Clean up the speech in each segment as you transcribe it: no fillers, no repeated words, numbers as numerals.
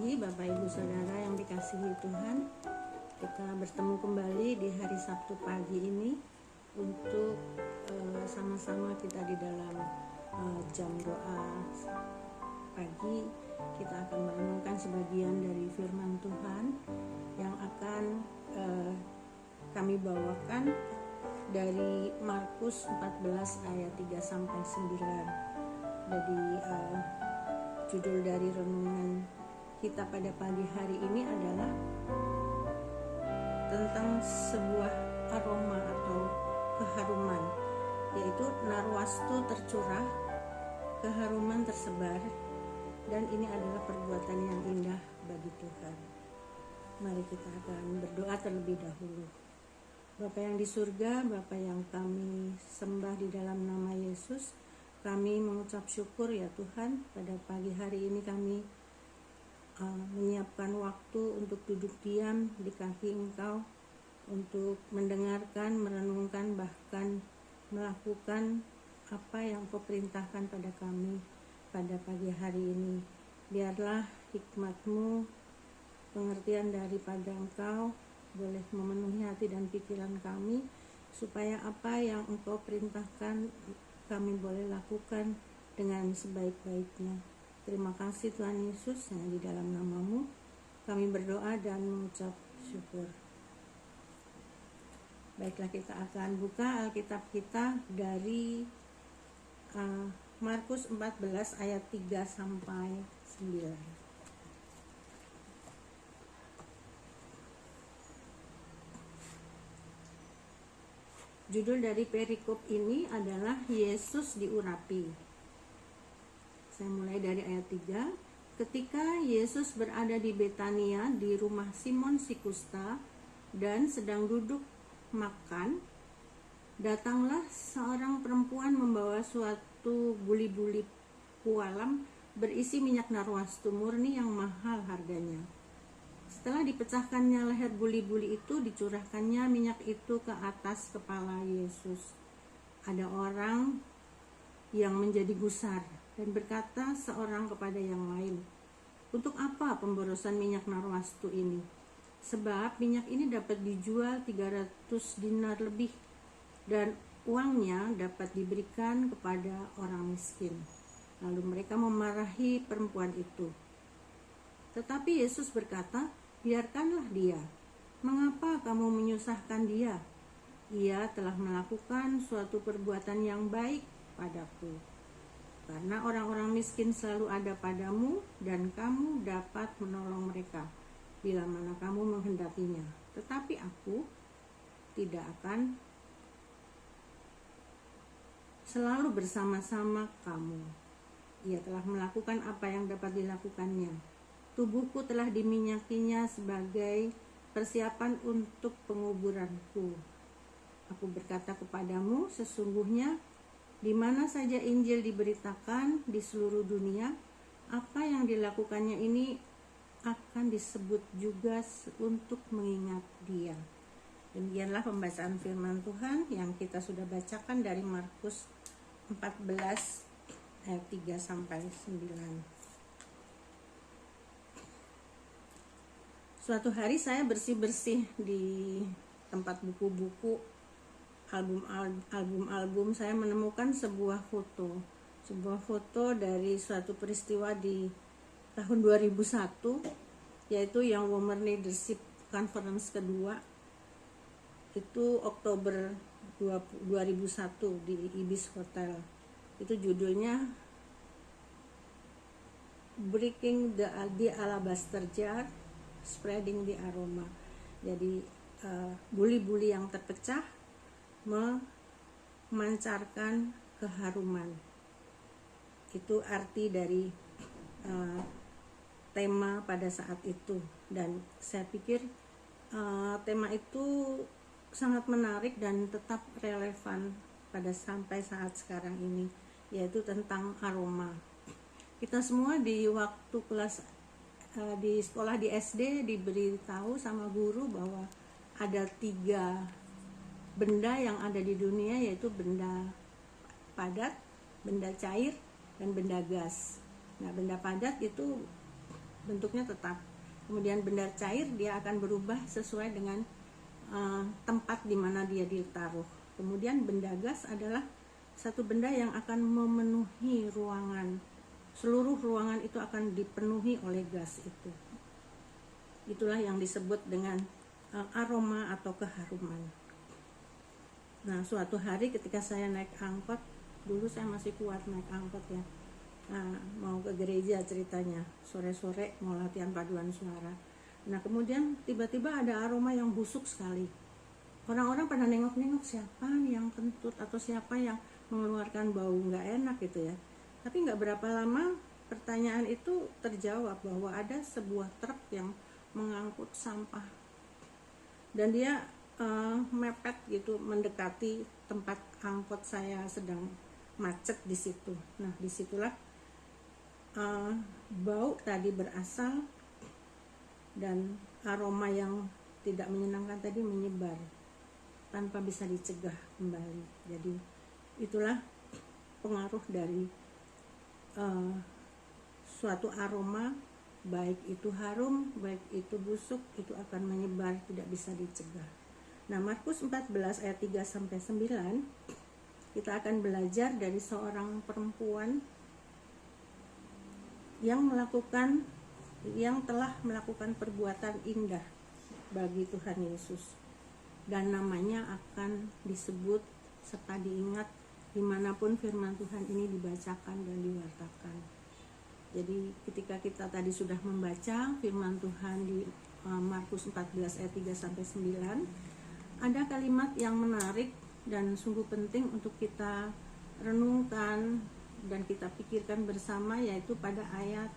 pagi Bapak Ibu Saudara yang dikasihi Tuhan. Kita bertemu kembali di hari Sabtu pagi ini untuk sama-sama kita di dalam jam doa pagi. Kita akan merenungkan sebagian dari firman Tuhan yang akan kami bawakan dari Markus 14 ayat 3 sampai 9. Jadi judul dari renungan kita pada pagi hari ini adalah tentang sebuah aroma atau keharuman, yaitu narwastu tercurah, keharuman tersebar, dan ini adalah perbuatan yang indah bagi Tuhan. Mari kita akan berdoa terlebih dahulu. Bapa yang di surga, Bapa yang kami sembah di dalam nama Yesus, kami mengucap syukur ya Tuhan, pada pagi hari ini kami menyiapkan waktu untuk duduk diam di kaki Engkau, untuk mendengarkan, merenungkan, bahkan melakukan apa yang Kau perintahkan pada kami pada pagi hari ini. Biarlah hikmat-Mu, pengertian daripada Engkau boleh memenuhi hati dan pikiran kami, supaya apa yang Engkau perintahkan kami boleh lakukan dengan sebaik-baiknya. Terima kasih Tuhan Yesus, yang di dalam nama-Mu kami berdoa dan mengucap syukur. Baiklah, kita akan buka Alkitab kita dari Markus 14 ayat 3 sampai 9. Judul dari perikop ini adalah Yesus diurapi. Saya mulai dari ayat 3. Ketika Yesus berada di Betania di rumah Simon si Kusta dan sedang duduk makan, datanglah seorang perempuan membawa suatu buli-buli pualam berisi minyak narwastu murni yang mahal harganya. Setelah dipecahkannya leher buli-buli itu, dicurahkannya minyak itu ke atas kepala Yesus. Ada orang yang menjadi gusar dan berkata seorang kepada yang lain, "Untuk apa pemborosan minyak narwastu ini? Sebab minyak ini dapat dijual 300 dinar lebih dan uangnya dapat diberikan kepada orang miskin." Lalu mereka memarahi perempuan itu. Tetapi Yesus berkata, "Biarkanlah dia. Mengapa kamu menyusahkan dia? Ia telah melakukan suatu perbuatan yang baik padaku. Karena orang-orang miskin selalu ada padamu dan kamu dapat menolong mereka bila mana kamu menghendakinya. Tetapi aku tidak akan selalu bersama-sama kamu." Ia telah melakukan apa yang dapat dilakukannya. Tubuhku telah diminyakinya sebagai persiapan untuk penguburanku. Aku berkata kepadamu, sesungguhnya di mana saja Injil diberitakan di seluruh dunia, apa yang dilakukannya ini akan disebut juga untuk mengingat dia. Demikianlah pembacaan firman Tuhan yang kita sudah bacakan dari Markus 14 ayat 3 sampai 9. Suatu hari saya bersih-bersih di tempat buku-buku, album-album, saya menemukan sebuah foto dari suatu peristiwa di tahun 2001, yaitu yang Women Leadership Conference kedua. Itu Oktober 2001 di Ibis Hotel. Itu judulnya Breaking the Alabaster Jar, Spreading the Aroma. Jadi buli-buli yang terpecah memancarkan keharuman. Itu arti dari tema pada saat itu, dan saya pikir tema itu sangat menarik dan tetap relevan pada sampai saat sekarang ini, yaitu tentang aroma. Kita semua di waktu kelas di sekolah di SD diberitahu sama guru bahwa ada 3 benda yang ada di dunia, yaitu benda padat, benda cair, dan benda gas. Nah, benda padat itu bentuknya tetap. Kemudian benda cair dia akan berubah sesuai dengan tempat di mana dia ditaruh. Kemudian benda gas adalah satu benda yang akan memenuhi ruangan. Seluruh ruangan itu akan dipenuhi oleh gas itu. Itulah yang disebut dengan aroma atau keharuman. Nah, suatu hari ketika saya naik angkot, dulu saya masih kuat naik angkot ya. Nah, mau ke gereja ceritanya, sore-sore mau latihan paduan suara. Nah, kemudian tiba-tiba ada aroma yang busuk sekali. Orang-orang pada nengok-nengok, siapa yang kentut atau siapa yang mengeluarkan bau nggak enak gitu ya. Tapi nggak berapa lama pertanyaan itu terjawab bahwa ada sebuah truk yang mengangkut sampah. Dan dia mepet gitu mendekati tempat angkot saya sedang macet di situ. Nah, disitulah bau tadi berasal dan aroma yang tidak menyenangkan tadi menyebar tanpa bisa dicegah kembali. Jadi itulah pengaruh dari suatu aroma, baik itu harum, baik itu busuk, itu akan menyebar, tidak bisa dicegah. Nah, Markus 14 ayat 3 sampai 9 kita akan belajar dari seorang perempuan yang telah melakukan perbuatan indah bagi Tuhan Yesus, dan namanya akan disebut serta diingat dimanapun firman Tuhan ini dibacakan dan diwartakan. Jadi ketika kita tadi sudah membaca firman Tuhan di Markus 14 ayat 3 sampai 9, ada kalimat yang menarik dan sungguh penting untuk kita renungkan dan kita pikirkan bersama, yaitu pada ayat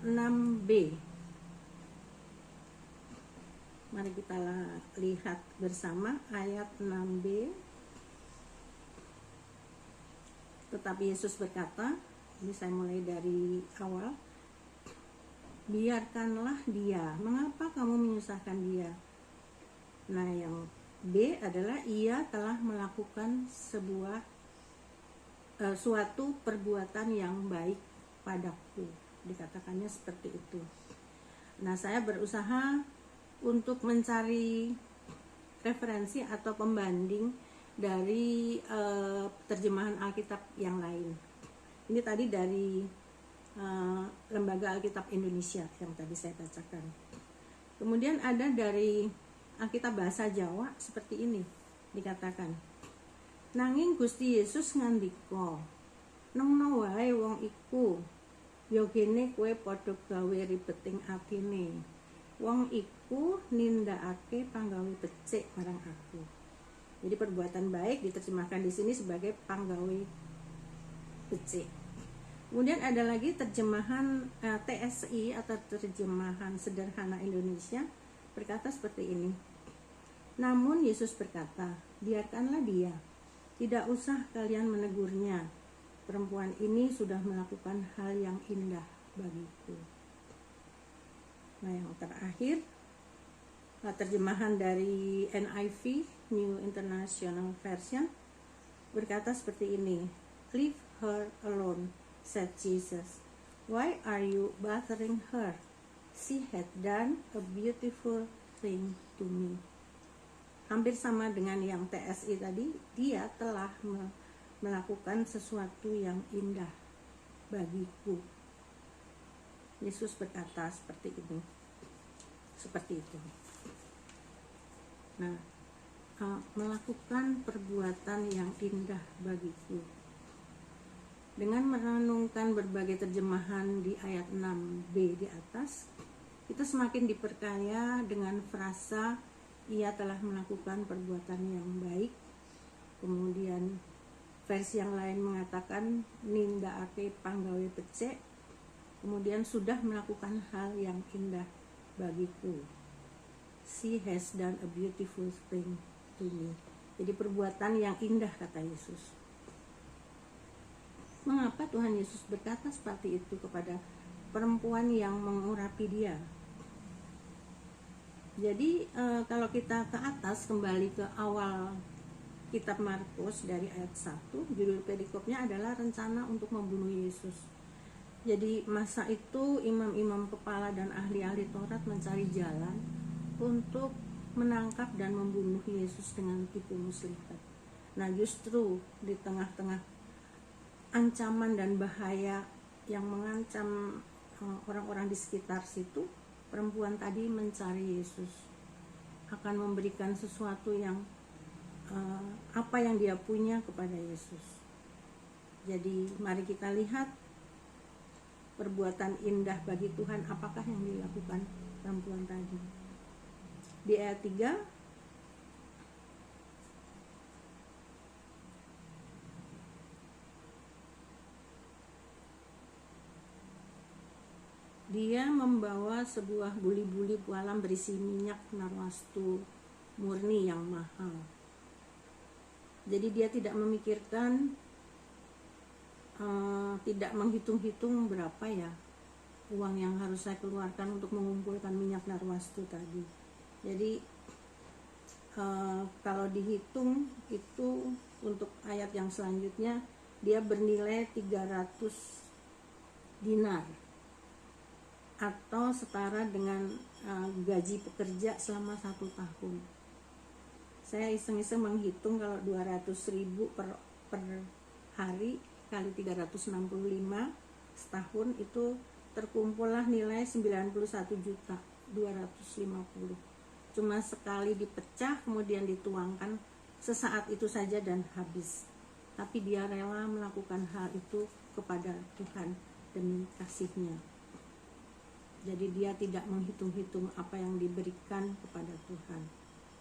6b. Mari kita lihat bersama ayat 6b. Tetapi Yesus berkata, ini saya mulai dari awal, biarkanlah dia, mengapa kamu menyusahkan dia? Nah, yang B adalah ia telah melakukan suatu perbuatan yang baik padaku. Dikatakannya seperti itu. Nah, saya berusaha untuk mencari referensi atau pembanding dari terjemahan Alkitab yang lain. Ini tadi dari Lembaga Alkitab Indonesia yang tadi saya bacakan. Kemudian ada dari Alkitab bahasa Jawa seperti ini, dikatakan, nanging Gusti Yesus ngandika, nengno wae wong iku, ya kene kowe padha gawe ribeting atine. Wong iku nindakake panggawe becik marang aku. Jadi perbuatan baik diterjemahkan di sini sebagai panggawe becik. Kemudian ada lagi terjemahan TSI atau terjemahan sederhana Indonesia berkata seperti ini. Namun Yesus berkata, biarkanlah dia, tidak usah kalian menegurnya. Perempuan ini sudah melakukan hal yang indah bagiku. Nah, yang terakhir terjemahan dari NIV, New International Version, berkata seperti ini. Leave her alone, said Jesus. Why are you bothering her? She had done a beautiful thing to me. Hampir sama dengan yang TSI tadi, dia telah melakukan sesuatu yang indah bagiku. Yesus berkata seperti itu. Nah, melakukan perbuatan yang indah bagiku. Dengan merenungkan berbagai terjemahan di ayat 6b di atas, kita semakin diperkaya dengan frasa ia telah melakukan perbuatan yang baik. Kemudian versi yang lain mengatakan nindakake panggawe becik. Kemudian sudah melakukan hal yang indah bagiku. She has done a beautiful thing to me. Jadi perbuatan yang indah, kata Yesus. Mengapa Tuhan Yesus berkata seperti itu kepada perempuan yang mengurapi dia? Jadi kalau kita ke atas kembali ke awal kitab Markus dari ayat 1, judul perikopnya adalah rencana untuk membunuh Yesus. Jadi masa itu imam-imam kepala dan ahli-ahli Taurat mencari jalan untuk menangkap dan membunuh Yesus dengan tipu muslihat. Nah, justru di tengah-tengah ancaman dan bahaya yang mengancam orang-orang di sekitar situ, perempuan tadi mencari Yesus, akan memberikan sesuatu yang apa yang dia punya kepada Yesus. Jadi mari kita lihat perbuatan indah bagi Tuhan apakah yang dilakukan perempuan tadi. Di ayat 3, dia membawa sebuah buli-buli pualam berisi minyak narwastu murni yang mahal. Jadi dia tidak memikirkan, tidak menghitung-hitung berapa ya uang yang harus saya keluarkan untuk mengumpulkan minyak narwastu tadi. Jadi kalau dihitung itu untuk ayat yang selanjutnya dia bernilai 300 dinar atau setara dengan gaji pekerja selama 1 tahun. Saya iseng-iseng menghitung kalau 200.000 per hari kali 365 setahun itu terkumpullah nilai 91.250.000. Cuma sekali dipecah kemudian dituangkan sesaat itu saja dan habis. Tapi dia rela melakukan hal itu kepada Tuhan demi kasih-Nya. Jadi dia tidak menghitung-hitung apa yang diberikan kepada Tuhan.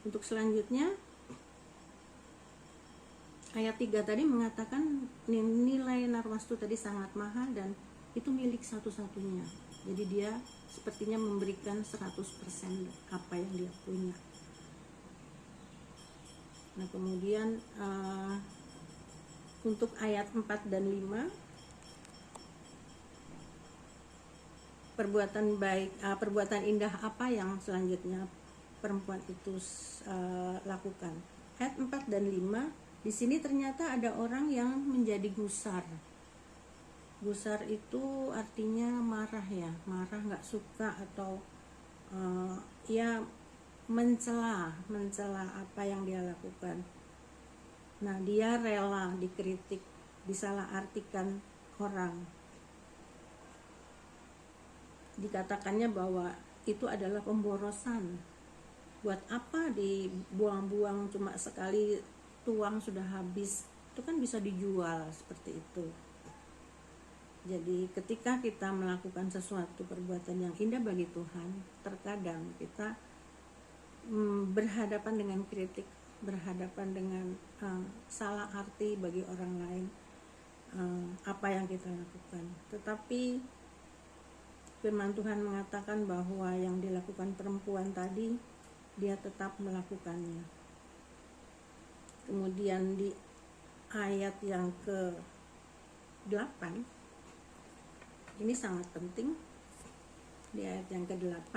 Untuk selanjutnya ayat 3 tadi mengatakan nilai narwastu tadi sangat mahal dan itu milik satu-satunya. Jadi dia sepertinya memberikan 100% apa yang dia punya. Nah, kemudian untuk ayat 4 dan 5, perbuatan indah apa yang selanjutnya perempuan itu lakukan. Ayat 4 dan 5 di sini ternyata ada orang yang menjadi gusar. Gusar itu artinya marah ya, marah, nggak suka atau ya mencela apa yang dia lakukan. Nah, dia rela dikritik, disalahartikan orang. Dikatakannya bahwa itu adalah pemborosan. Buat apa dibuang-buang, cuma sekali tuang sudah habis, itu kan bisa dijual seperti itu. Jadi ketika kita melakukan sesuatu perbuatan yang indah bagi Tuhan, terkadang kita berhadapan dengan kritik, berhadapan dengan salah arti bagi orang lain apa yang kita lakukan. Tetapi firman Tuhan mengatakan bahwa yang dilakukan perempuan tadi, dia tetap melakukannya. Kemudian di ayat yang ke-8, ini sangat penting. Di ayat yang ke-8,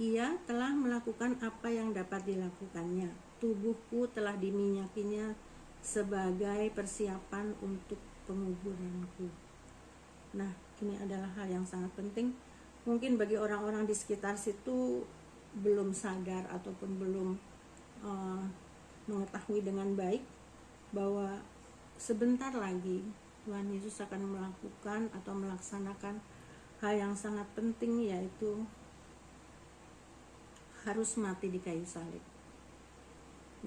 ia telah melakukan apa yang dapat dilakukannya. Tubuhku telah diminyakinya sebagai persiapan untuk penguburanku. Nah, ini adalah hal yang sangat penting. Mungkin bagi orang-orang di sekitar situ belum sadar ataupun belum mengetahui dengan baik bahwa sebentar lagi Tuhan Yesus akan melakukan atau melaksanakan hal yang sangat penting, yaitu harus mati di kayu salib.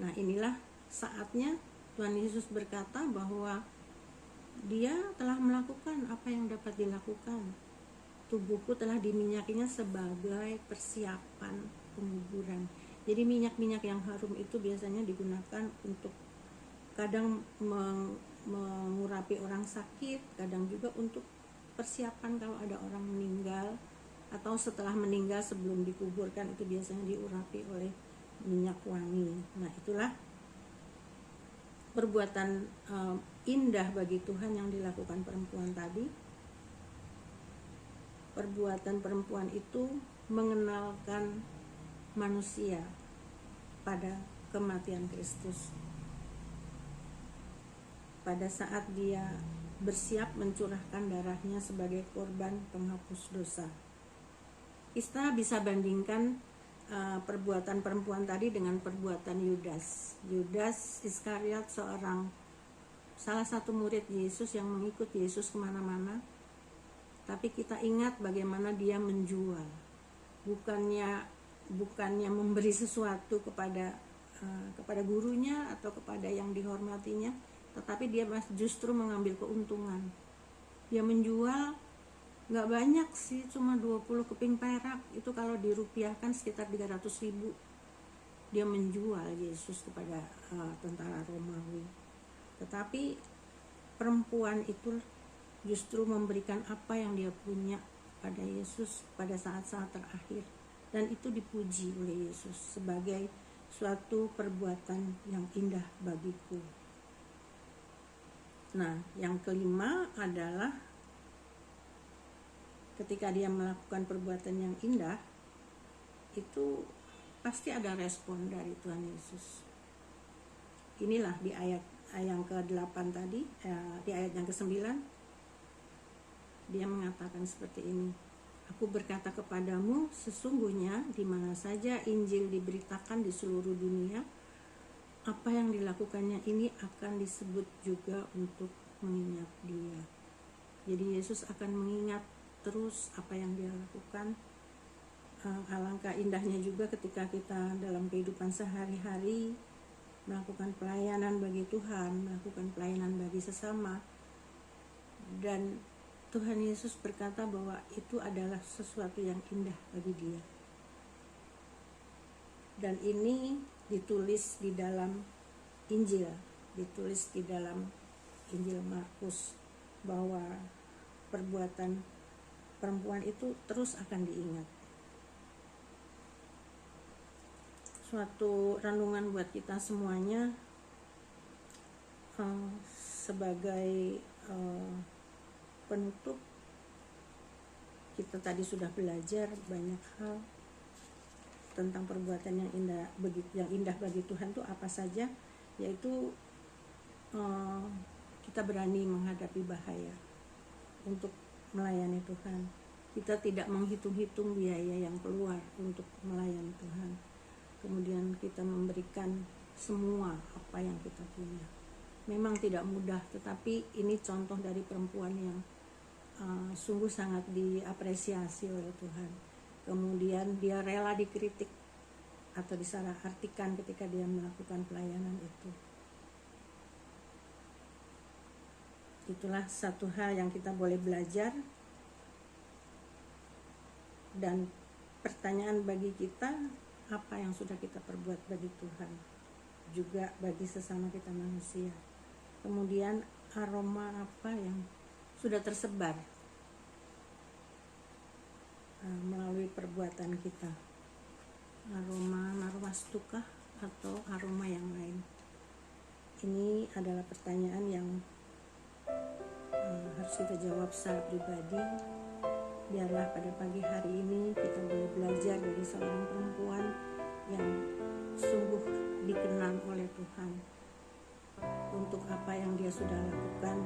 Nah, inilah saatnya Tuhan Yesus berkata bahwa dia telah melakukan apa yang dapat dilakukan. Tubuhku telah diminyakinya sebagai persiapan penguburan. Jadi minyak-minyak yang harum itu biasanya digunakan untuk kadang mengurapi orang sakit, kadang juga untuk persiapan kalau ada orang meninggal, atau setelah meninggal sebelum dikuburkan itu biasanya diurapi oleh minyak wangi. Nah, itulah perbuatan indah bagi Tuhan yang dilakukan perempuan tadi. Perbuatan perempuan itu mengenalkan manusia pada kematian Kristus. pada saat dia bersiap mencurahkan darahnya sebagai korban penghapus dosa. Kita bisa bandingkan perbuatan perempuan tadi dengan perbuatan Yudas. Yudas Iskariot salah satu murid Yesus yang mengikut Yesus kemana-mana. Tapi kita ingat bagaimana dia menjual. Bukannya memberi sesuatu kepada gurunya atau kepada yang dihormatinya, tetapi dia justru mengambil keuntungan. Dia menjual nggak banyak sih, cuma 20 keping perak, itu kalau dirupiahkan sekitar 300.000. Dia menjual Yesus kepada tentara Romawi. Tetapi perempuan itu justru memberikan apa yang dia punya pada Yesus pada saat-saat terakhir, dan itu dipuji oleh Yesus sebagai suatu perbuatan yang indah bagiku. Nah, yang kelima adalah ketika dia melakukan perbuatan yang indah, itu pasti ada respon dari Tuhan Yesus. Inilah di ayat yang ke-8 tadi, di ayat yang ke-9, dia mengatakan seperti ini. Aku berkata kepadamu, sesungguhnya di mana saja Injil diberitakan di seluruh dunia, apa yang dilakukannya ini akan disebut juga untuk mengingat dia. Jadi Yesus akan mengingat terus apa yang dia lakukan. Alangkah indahnya juga ketika kita dalam kehidupan sehari-hari melakukan pelayanan bagi Tuhan, melakukan pelayanan bagi sesama, dan Tuhan Yesus berkata bahwa itu adalah sesuatu yang indah bagi dia. Dan ini ditulis di dalam Injil, ditulis di dalam Injil Markus, bahwa perbuatan perempuan itu terus akan diingat. Suatu renungan buat kita semuanya, sebagai penutup. Kita tadi sudah belajar banyak hal tentang perbuatan yang indah bagi Tuhan itu apa saja, yaitu kita berani menghadapi bahaya untuk melayani Tuhan. Kita tidak menghitung-hitung biaya yang keluar untuk melayani Tuhan. Kemudian kita memberikan semua apa yang kita punya. Memang tidak mudah, tetapi ini contoh dari perempuan yang sungguh sangat diapresiasi oleh Tuhan. Kemudian dia rela dikritik atau disalah artikan ketika dia melakukan pelayanan itu. Itulah satu hal yang kita boleh belajar, dan pertanyaan bagi kita, apa yang sudah kita perbuat bagi Tuhan, juga bagi sesama kita manusia. Kemudian aroma apa yang sudah tersebar melalui perbuatan kita, aroma stukah atau aroma yang lain. Ini adalah pertanyaan yang harus kita jawab secara pribadi. Biarlah pada pagi hari ini kita boleh belajar dari seorang perempuan yang sungguh dikenal oleh Tuhan untuk apa yang dia sudah lakukan,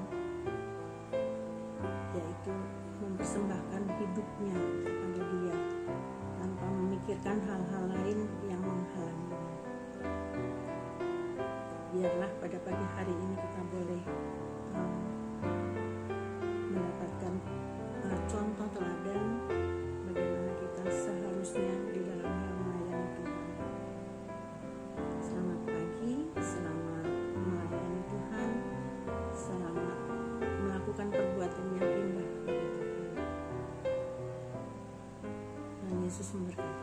yaitu mempersembahkan hidupnya kepada Dia tanpa memikirkan hal-hal lain yang menghalanginya. Biarlah pada pagi hari ini kita boleh mendapatkan contoh teladan bagaimana kita seharusnya di dalam hal melayani Tuhan. Selamat pagi, selamat melayani Tuhan, selamat melakukan perbuatan yang indah bagi Tuhan. Dan Yesus memberkati.